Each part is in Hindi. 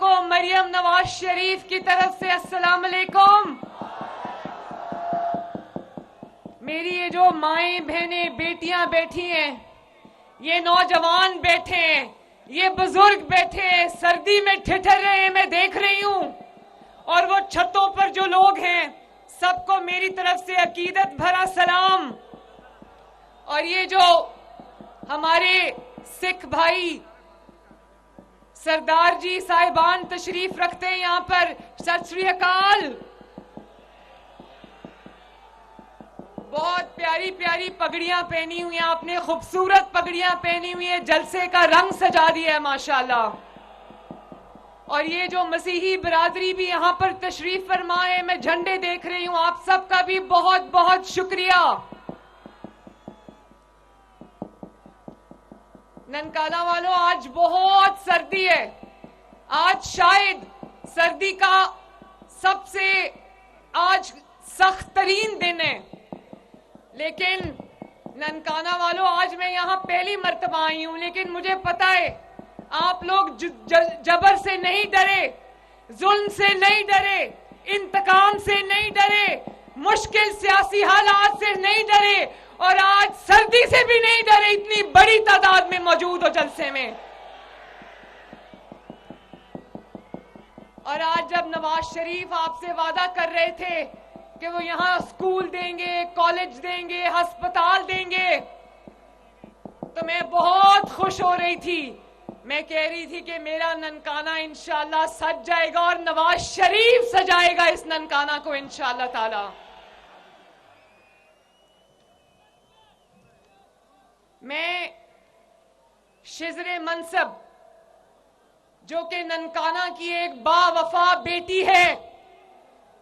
सबको मरियम नवाज शरीफ की तरफ से अस्सलाम वालेकुम। मेरी ये जो माएं बहनें बेटियां बैठी हैं, ये नौजवान बैठे हैं, ये बुजुर्ग बैठे हैं, सर्दी में ठिठुर रहे हैं, मैं देख रही हूं। और वो छतों पर जो लोग हैं, सबको मेरी तरफ से अकीदत भरा सलाम। और ये जो हमारे सिख भाई सरदार जी साहिबान तशरीफ रखते हैं यहाँ पर, सत श्री अकाल। बहुत प्यारी प्यारी पगड़ियां पहनी हुई हैं आपने, खूबसूरत पगड़ियां पहनी हुई है, जलसे का रंग सजा दिया है माशाल्लाह। और ये जो मसीही बिरादरी भी यहाँ पर तशरीफ फरमा है, मैं झंडे देख रही हूं, आप सबका भी बहुत बहुत शुक्रिया। ननकाना वालों, आज बहुत सर्दी है, आज शायद सर्दी का सबसे आज सख्त तरीन दिन है। लेकिन ननकाना वालों, आज मैं यहाँ पहली मर्तबा आई हूं, लेकिन मुझे पता है आप लोग जबर से नहीं डरे, जुल्म से नहीं डरे, इंतकाम से नहीं डरे, मुश्किल सियासी हालात से नहीं डरे, और आज सर्दी से भी नहीं डरे। इतनी बड़ी तादाद में मौजूद हो जलसे में। और आज जब नवाज शरीफ आपसे वादा कर रहे थे कि वो यहां स्कूल देंगे, कॉलेज देंगे, अस्पताल देंगे, तो मैं बहुत खुश हो रही थी। मैं कह रही थी कि मेरा ननकाना इंशाल्लाह सज जाएगा और नवाज शरीफ सजाएगा इस ननकाना को इंशाल्लाह ताला। मैं शिजरे मनसब, जो कि ननकाना की एक बावफा बेटी है,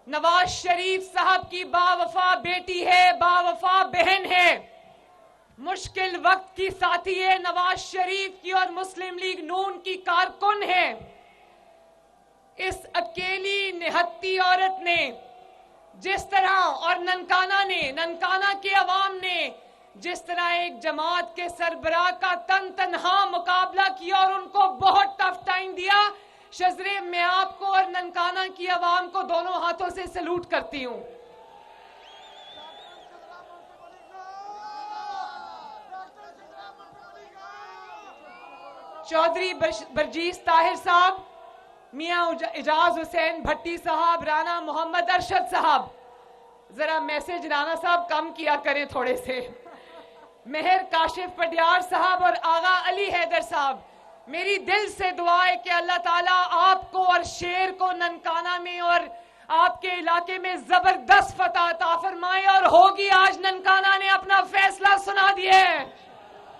नवाज शरीफ साहब की बावफा बेटी है, बावफा बहन है, मुश्किल वक्त की साथी है नवाज शरीफ की, और मुस्लिम लीग नून की कारकुन है। इस अकेली निहत्ती औरत ने जिस तरह, और ननकाना के अवाम ने जिस तरह एक जमात के सरबराह का तनहा मुकाबला किया और उनको बहुत टफ टाइम दिया, शजरे मैं आपको और ननकाना की आवाम को दोनों हाथों से सैल्यूट करती हूं। चौधरी बरजीस ताहिर साहब, मियां इजाज हुसैन भट्टी साहब, राना मोहम्मद अरशद साहब, जरा मैसेज राना साहब कम किया करें थोड़े से, मेहर काशिफ पटियार साहब और आगा अली हैदर साहब, मेरी दिल से दुआ है कि अल्लाह ताला आपको और शेर को ननकाना में और आपके इलाके में जबरदस्त फतह अता फरमाए। और होगी, आज ननकाना ने अपना फैसला सुना दिया है।